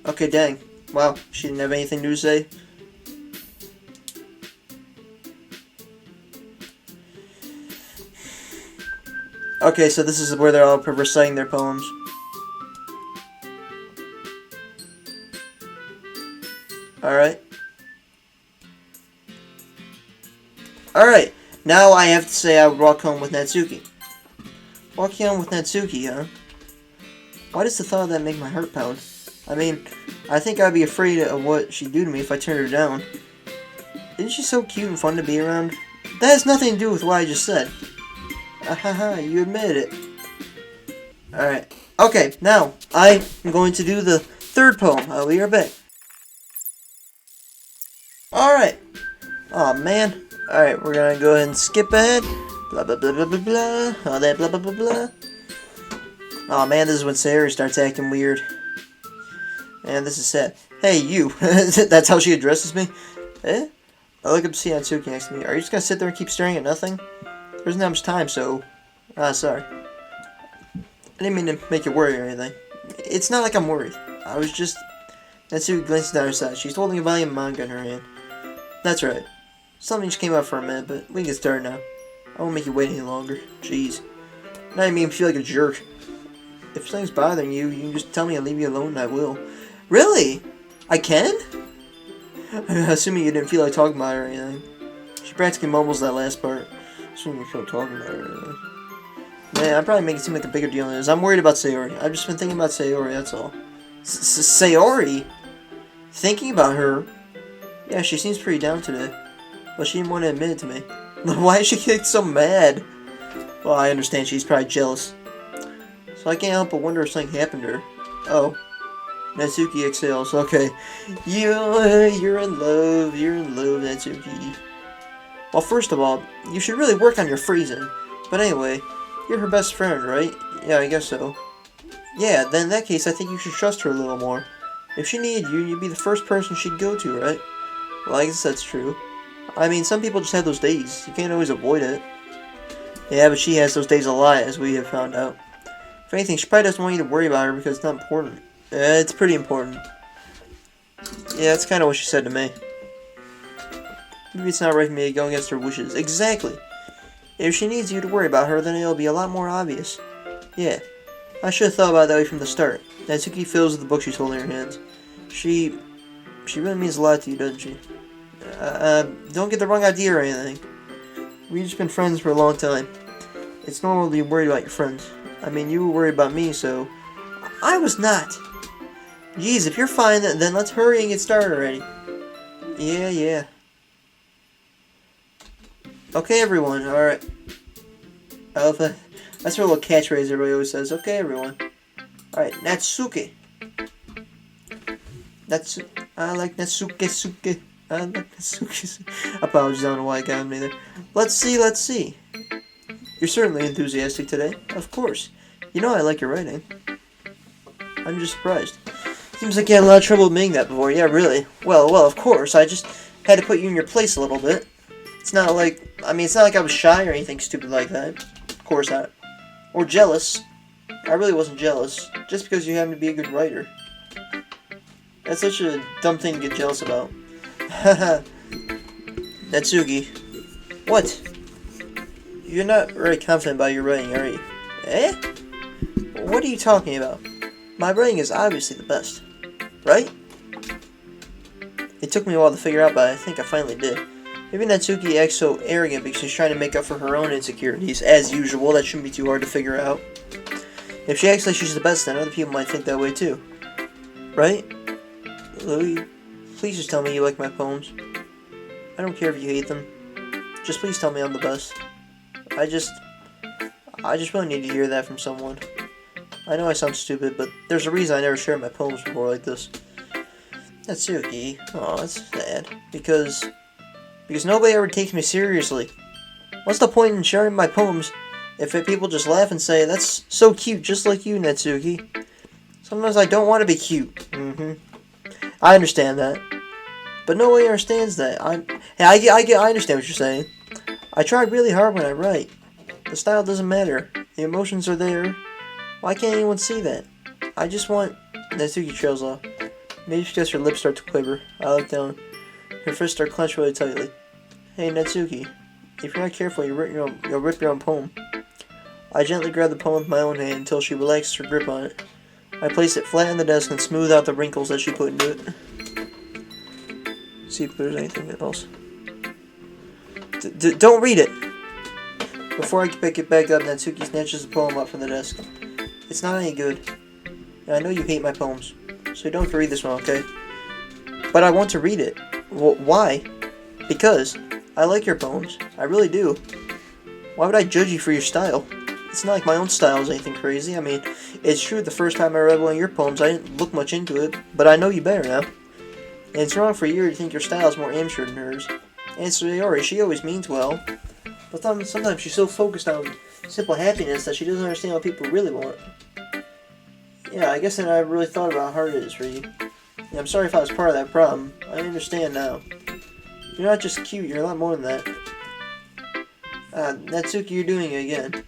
Okay, dang. Wow, she didn't have anything new to say. Okay, so this is where they're all reciting their poems. Alright. Alright, now I have to say I would walk home with Natsuki. Walking home with Natsuki, huh? Why does the thought of that make my heart pound? I mean, I think I'd be afraid of what she'd do to me if I turned her down. Isn't she so cute and fun to be around? That has nothing to do with what I just said. Ahaha, you admitted it. Alright. Okay, now, I am going to do the third poem. I'll be right back. Alright. Aw, man. Alright, we're gonna go ahead and skip ahead. Blah, blah, blah, blah, blah, blah. All that blah, blah, blah, blah. Aw, man, this is when Sayori starts acting weird. And this is sad. Hey, you. That's how she addresses me? Eh? I look up to see Natsuki next to me. Are you just gonna sit there and keep staring at nothing? There isn't that much time, so... sorry. I didn't mean to make you worry or anything. It's not like I'm worried. I was just... Natsuki glances down her side. She's holding a volume of manga in her hand. That's right. Something just came up for a minute, but we can get started now. I won't make you wait any longer. Jeez. Now you make me feel like a jerk. If something's bothering you, you can just tell me and leave me alone and I will. Really? I can? Assuming you didn't feel like talking about it or anything. She practically mumbles that last part. Assuming you feel like talking about it or anything. Man, I'm probably making it seem like a bigger deal than it is. I'm worried about Sayori. I've just been thinking about Sayori, that's all. Sayori? Thinking about her? Yeah, she seems pretty down today. But she didn't want to admit it to me. Why is she getting so mad? Well, I understand she's probably jealous. So I can't help but wonder if something happened to her. Oh. Natsuki exhales. Okay. You're in love. You're in love, Natsuki. Well, first of all, you should really work on your phrasing. But anyway, you're her best friend, right? Yeah, I guess so. Yeah, then in that case, I think you should trust her a little more. If she needed you, you'd be the first person she'd go to, right? Well, I guess that's true. I mean, some people just have those days. You can't always avoid it. Yeah, but she has those days a lot, as we have found out. If anything, she probably doesn't want you to worry about her because it's not important. It's pretty important. Yeah, that's kind of what she said to me. Maybe it's not right for me to go against her wishes. Exactly. If she needs you to worry about her, then it'll be a lot more obvious. Yeah. I should have thought about it that way from the start. Natsuki fills with the book she's holding in her hands. She really means a lot to you, doesn't she? Don't get the wrong idea or anything. We've just been friends for a long time. It's normal to be worried about your friends. I mean, you were worried about me, so... I was not! Jeez, if you're fine, then let's hurry and get started already. Yeah. Okay, everyone, alright. I love that. That's her little catchphrase everybody always says. Okay, everyone. Alright, Natsuki. I like Natsuki. I like Natsuki. Apologies, I don't know why I got him either. Let's see. You're certainly enthusiastic today. Of course. You know I like your writing. I'm just surprised. Seems like you had a lot of trouble admitting that before. Yeah, really. Well, of course. I just had to put you in your place a little bit. It's not like I was shy or anything stupid like that. Of course not. Or jealous. I really wasn't jealous. Just because you happen to be a good writer. That's such a dumb thing to get jealous about. Natsuki. What? You're not very confident about your writing, are you? Eh? What are you talking about? My writing is obviously the best. Right? It took me a while to figure out, but I think I finally did. Maybe Natsuki acts so arrogant because she's trying to make up for her own insecurities. As usual, that shouldn't be too hard to figure out. If she acts like she's the best, then other people might think that way too. Right? Louis, please just tell me you like my poems. I don't care if you hate them. Just please tell me I'm the best. I just really need to hear that from someone. I know I sound stupid, but there's a reason I never shared my poems before like this. Natsuki. Aw, that's sad. Because nobody ever takes me seriously. What's the point in sharing my poems if people just laugh and say, that's so cute, just like you, Natsuki? Sometimes I don't want to be cute. I understand that. But nobody understands that. I understand what you're saying. I try really hard when I write. The style doesn't matter. The emotions are there. Why can't anyone see that? I just want... Natsuki trails off. Maybe because her lips start to quiver. I look down. Her fists are clenched really tightly. Hey, Natsuki. If you're not careful, you'll rip your own poem. I gently grab the poem with my own hand until she relaxes her grip on it. I place it flat on the desk and smooth out the wrinkles that she put into it. See if there's anything else. Don't read it! Before I can pick it back up, Natsuki snatches the poem up from the desk. It's not any good. And I know you hate my poems, so you don't have to read this one, okay? But I want to read it. Why? Because I like your poems. I really do. Why would I judge you for your style? It's not like my own style is anything crazy. I mean, it's true the first time I read one of your poems, I didn't look much into it, but I know you better now. And it's wrong for you to think your style is more amateur than hers. And Sayori, she always means well. But sometimes she's so focused on simple happiness that she doesn't understand what people really want. Yeah, I guess I never really thought about how hard it is for you. Yeah, I'm sorry if I was part of that problem. I understand now. You're not just cute, you're a lot more than that. Natsuki, you're doing it again.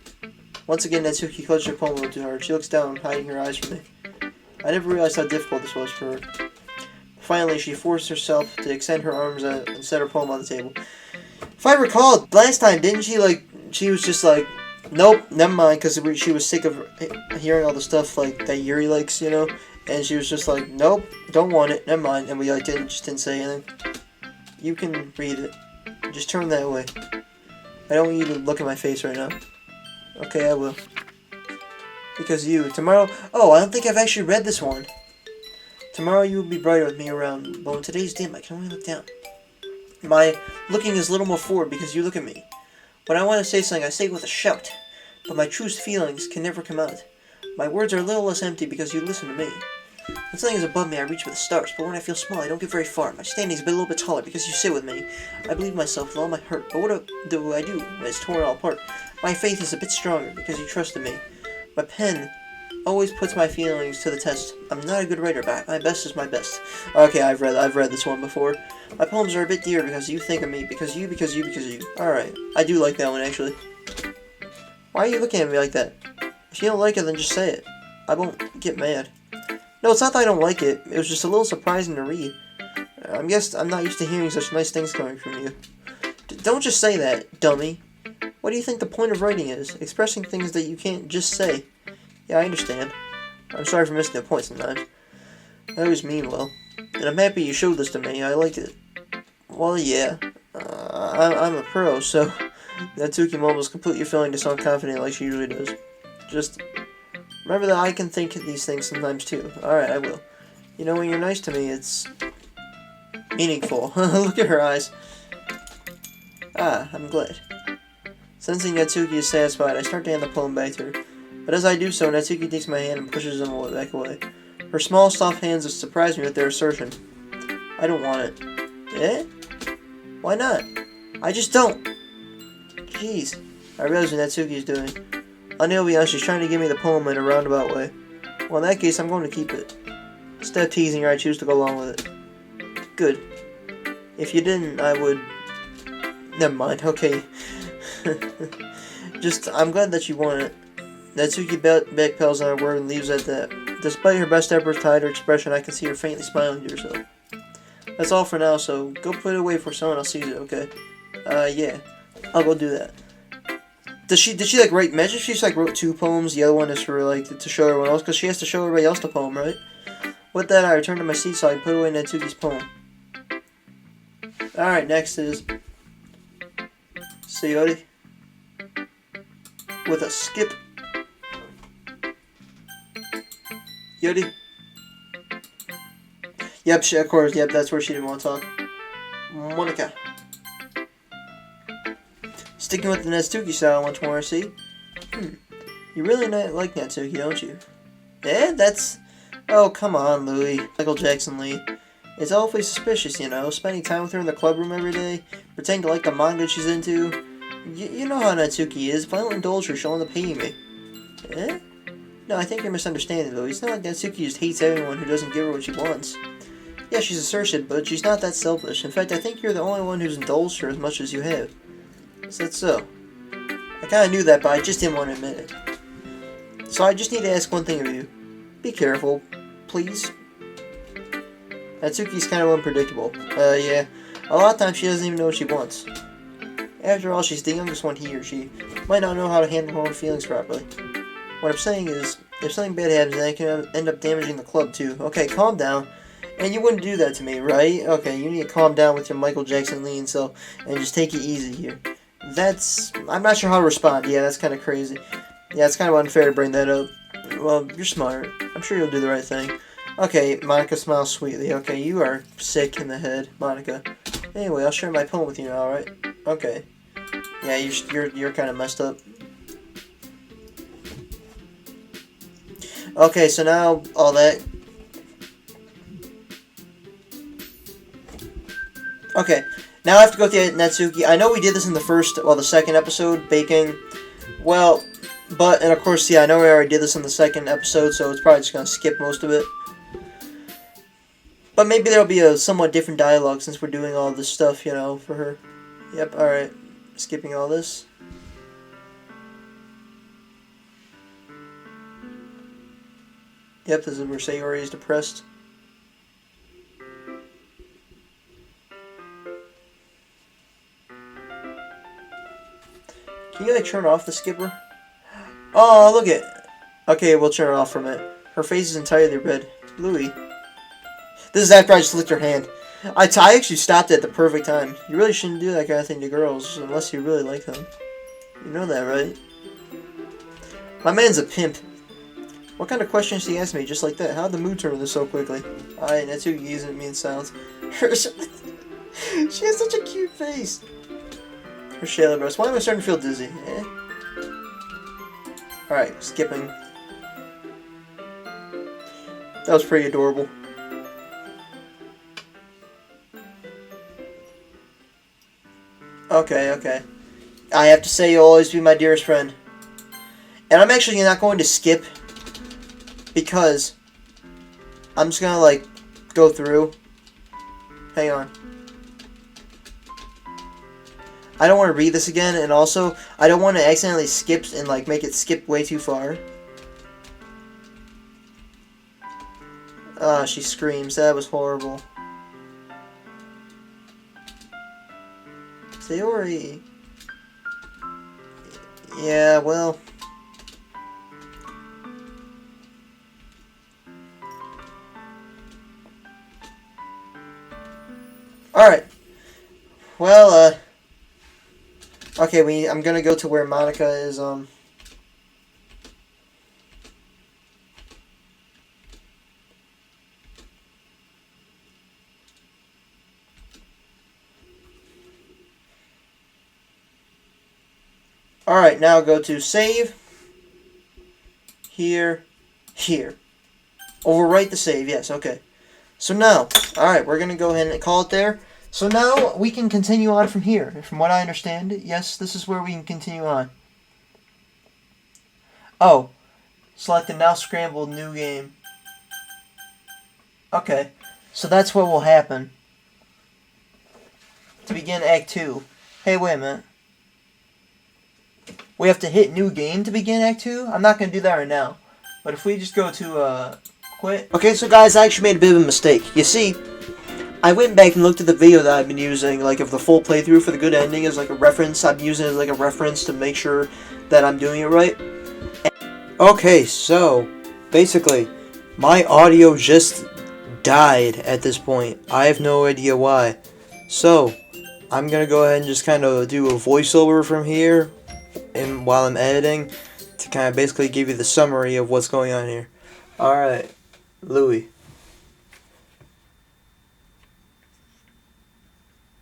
Once again, Natsuki clutched her poem a little too hard. She looks down, hiding her eyes from me. I never realized how difficult this was for her. Finally, she forced herself to extend her arms and set her poem on the table. If I recall, last time, didn't she, she was just like, nope, never mind, because she was sick of hearing all the stuff, that Yuri likes, and she was just like, nope, don't want it, never mind, and we, didn't say anything. You can read it. Just turn that way. I don't want you to look at my face right now. Okay, I will. Because tomorrow, I don't think I've actually read this one. Tomorrow you will be brighter with me around, but when today's dim, I can only look down. My looking is a little more forward because you look at me. When I want to say something, I say it with a shout, but my true feelings can never come out. My words are a little less empty because you listen to me. When something is above me, I reach for the stars, but when I feel small, I don't get very far. My standing is a little bit taller because you sit with me. I believe in myself with all my heart, but what do I do when it's torn all apart? My faith is a bit stronger because you trusted me. My pen always puts my feelings to the test. I'm not a good writer, but my best is my best. Okay, I've read this one before. My poems are a bit dear because you think of me, because you. Alright, I do like that one, actually. Why are you looking at me like that? If you don't like it, then just say it. I won't get mad. No, it's not that I don't like it. It was just a little surprising to read. I guess I'm not used to hearing such nice things coming from you. Don't just say that, dummy. What do you think the point of writing is? Expressing things that you can't just say. Yeah, I understand. I'm sorry for missing the point sometimes. I always mean well. And I'm happy you showed this to me. I liked it. Well, yeah. I'm a pro, so Natsuki mumbles, completely failing to sound confident like she usually does. Just remember that I can think these things sometimes too. Alright, I will. When you're nice to me, it's meaningful. Look at her eyes. I'm glad. Sensing Natsuki is satisfied, I start to hand the poem back to her. But as I do so, Natsuki takes my hand and pushes them back away. Her small, soft hands surprise me with their assertion. I don't want it. Eh? Why not? I just don't. Jeez. I realize what Natsuki is doing. I'll be honest, she's trying to give me the poem in a roundabout way. Well, in that case, I'm going to keep it. Instead of teasing her, I choose to go along with it. Good. If you didn't, I would... Never mind, okay. I'm glad that you want it. Natsuki backpedals on her word and leaves at that. Despite her best efforts to hide her expression, I can see her faintly smiling to herself. That's all for now, so go put it away before someone else sees it, okay? Yeah. I'll go do that. Did she like write messages? She just like wrote 2 poems. The other one is for like to show everyone else, because she has to show everybody else the poem, right? With that, I returned to my seat so I can put away Natsuki's poem. Alright, next is Sayori with a skip. Yori. Yep, of course, yep, that's where she didn't want to talk. Monica. Sticking with the Natsuki style once more, see? You really like Natsuki, don't you? Yeah, that's... Oh, come on, Louie. Michael Jackson Lee. It's awfully suspicious, you know, spending time with her in the clubroom every day, pretending to like the manga she's into. You know how Natsuki is. If I don't indulge her, she'll end up hating me. Eh? No, I think you're misunderstanding, Louie. It's not like Natsuki just hates everyone who doesn't give her what she wants. Yeah, she's assertive, but she's not that selfish. In fact, I think you're the only one who's indulged her as much as you have. Is that so? I kinda knew that, but I just didn't want to admit it. So I just need to ask one thing of you. Be careful, please. Natsuki's kind of unpredictable. Yeah. A lot of times she doesn't even know what she wants. After all, she's the youngest one here. She might not know how to handle her own feelings properly. What I'm saying is, if something bad happens, then it can end up damaging the club too. Okay, calm down. And you wouldn't do that to me, right? Okay, you need to calm down with your Michael Jackson lean, so, and just take it easy here. I'm not sure how to respond. Yeah, that's kind of crazy. Yeah, it's kind of unfair to bring that up. Well, you're smart. I'm sure you'll do the right thing. Okay, Monica smiles sweetly. Okay, you are sick in the head, Monica. Anyway, I'll share my poem with you now, alright? Okay. Yeah, you're kind of messed up. Okay, so now all that. Okay, now I have to go through Natsuki. I know we did this in the second episode, baking. Well, and of course, yeah, I know we already did this in the second episode, so it's probably just gonna skip most of it. But maybe there'll be a somewhat different dialogue since we're doing all this stuff, you know, for her. Yep, alright. Skipping all this. Yep, this is where Sayori is depressed. Can you, like, turn off the skipper? Oh, look it! Okay, we'll turn it off for a minute. Her face is entirely red. Louie. This is after I just licked her hand. I actually stopped at the perfect time. You really shouldn't do that kind of thing to girls, unless you really like them. You know that, right? My man's a pimp. What kind of questions did he ask me just like that? How'd the mood turn with this so quickly? Alright, Natsuki isn't me in silence. She has such a cute face. Her shadow breast. Why am I starting to feel dizzy? Eh? Alright, skipping. That was pretty adorable. Okay. I have to say you'll always be my dearest friend. And I'm actually not going to skip because I'm just gonna, like, go through. Hang on. I don't want to read this again, and also, I don't want to accidentally skip and, like, make it skip way too far. Ah, she screams. That was horrible. Sayori. Yeah, well. Alright. Well, okay, I'm gonna go to where Monica is, Alright, now go to save. Here. Overwrite the save, yes, okay. So now, alright, we're gonna go ahead and call it there. So now we can continue on from here. From what I understand, yes, this is where we can continue on. Oh, select the now scrambled new game. Okay, so that's what will happen. To begin Act 2. Hey, wait a minute. We have to hit new game to begin Act 2? I'm not going to do that right now. But if we just go to, quit. Okay, so guys, I actually made a bit of a mistake. You see, I went back and looked at the video that I've been using, like of the full playthrough for the good ending as like a reference. I'm using it as like a reference to make sure that I'm doing it right. Okay, so basically, my audio just died at this point. I have no idea why. So, I'm gonna go ahead and just kind of do a voiceover from here, and while I'm editing, to kind of basically give you the summary of what's going on here. Alright, Louis.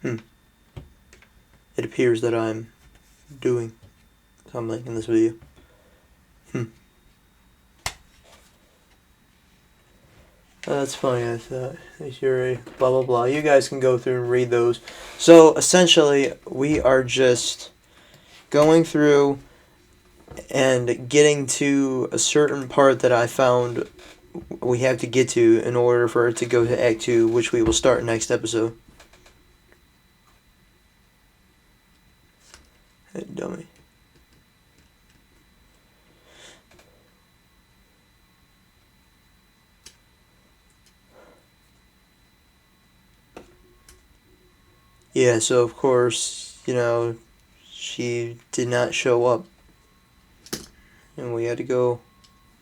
It appears that I'm doing something in this video. That's funny, I thought. You're a blah blah blah. You guys can go through and read those. So, essentially, we are just going through and getting to a certain part that I found we have to get to in order for it to go to Act 2, which we will start next episode. Hey, dummy. Yeah, so of course, you know, she did not show up. And we had to go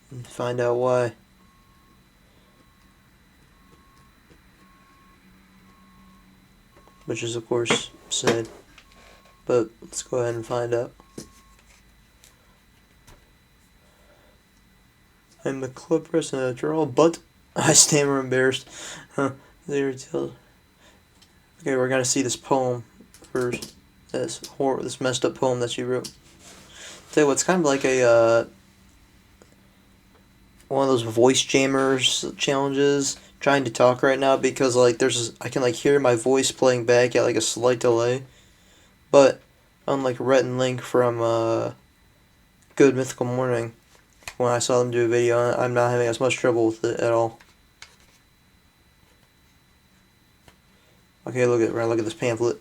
and find out why. Which is, of course, sad. But let's go ahead and find out. I'm the club president after all, but I stammer embarrassed. Huh. Okay, we're gonna see this poem first. This messed up poem that she wrote. Tell you what, it's kind of like a one of those voice jammers challenges. Trying to talk right now because like I can like hear my voice playing back at like a slight delay. But unlike Rhett and Link from Good Mythical Morning, when I saw them do a video, I'm not having as much trouble with it at all. Okay, look at this pamphlet.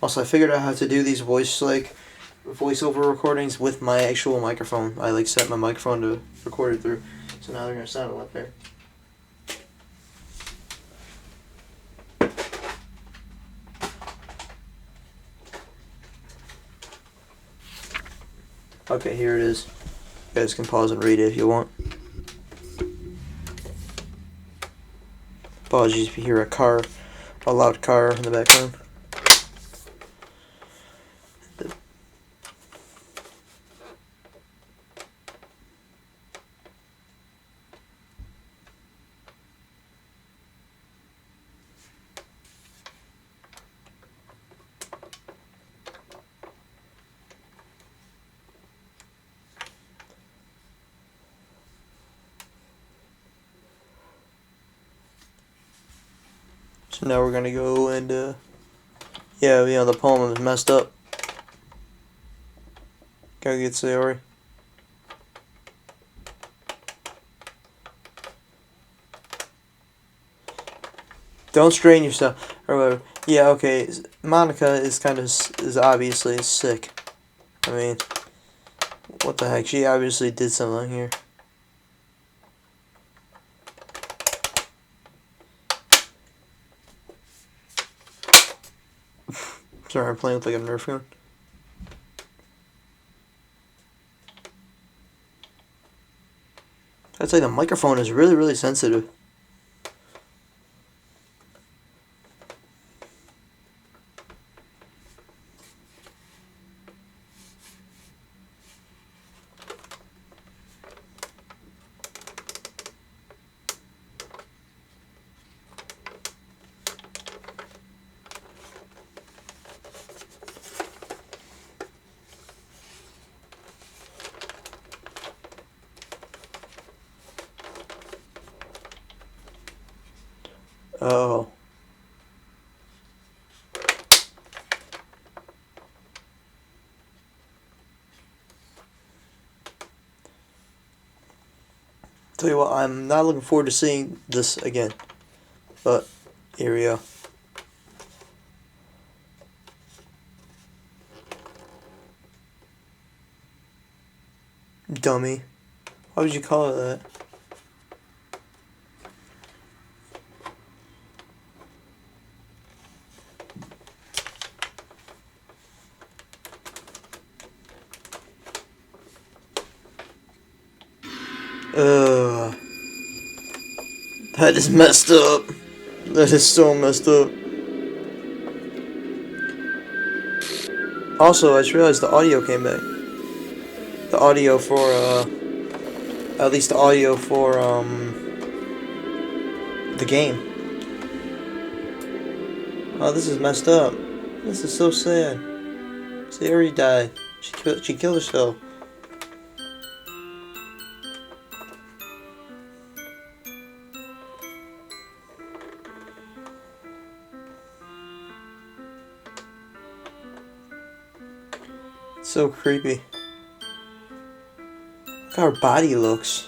Also, I figured out how to do these voiceover recordings with my actual microphone. I like set my microphone to record it through, so now they're gonna sound a lot better. Okay, here it is. You guys can pause and read it if you want. Apologies if you hear a loud car in the background. So now we're gonna go and, yeah, the poem is messed up. Gotta get Sayori. Don't strain yourself, or whatever. Yeah, okay, Monica is obviously sick. I mean, what the heck, she obviously did something here. Sorry, I'm playing with like a Nerf gun. I'd say the microphone is really, really sensitive. Oh. Tell you what, I'm not looking forward to seeing this again. But, here we go. Dummy. Why would you call it that? Ugh. That is messed up. That is so messed up. Also, I just realized the audio came back. The audio for, at least the audio for, the game. Oh, this is messed up. This is so sad. See, already died. She killed herself. It's so creepy. Look how her body looks.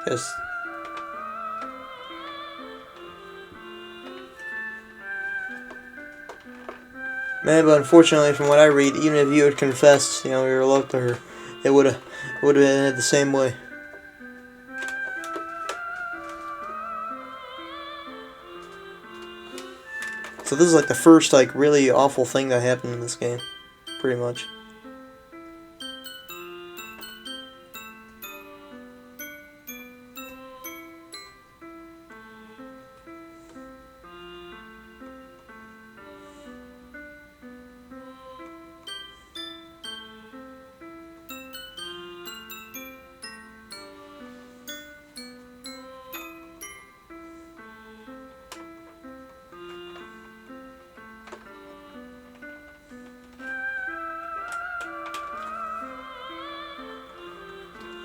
Yes. Man, but unfortunately, from what I read, even if you had confessed, your love to her, it would have ended the same way. So this is like the first really awful thing that happened in this game, pretty much.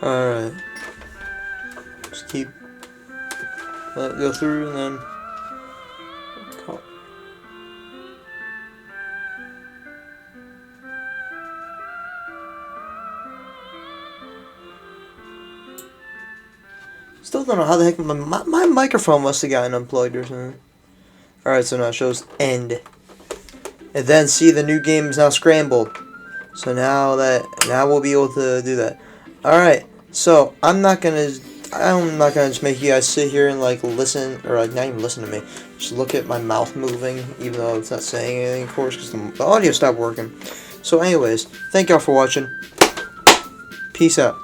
Alright. Just let it go through and then call. Still don't know how the heck my microphone must have gotten unplugged or something. Alright, so now it shows end. And then see, the new game is now scrambled. So now we'll be able to do that. Alright, so I'm not gonna just make you guys sit here and listen, or not even listen to me. Just look at my mouth moving, even though it's not saying anything, of course, because the audio stopped working. So anyways, thank y'all for watching. Peace out.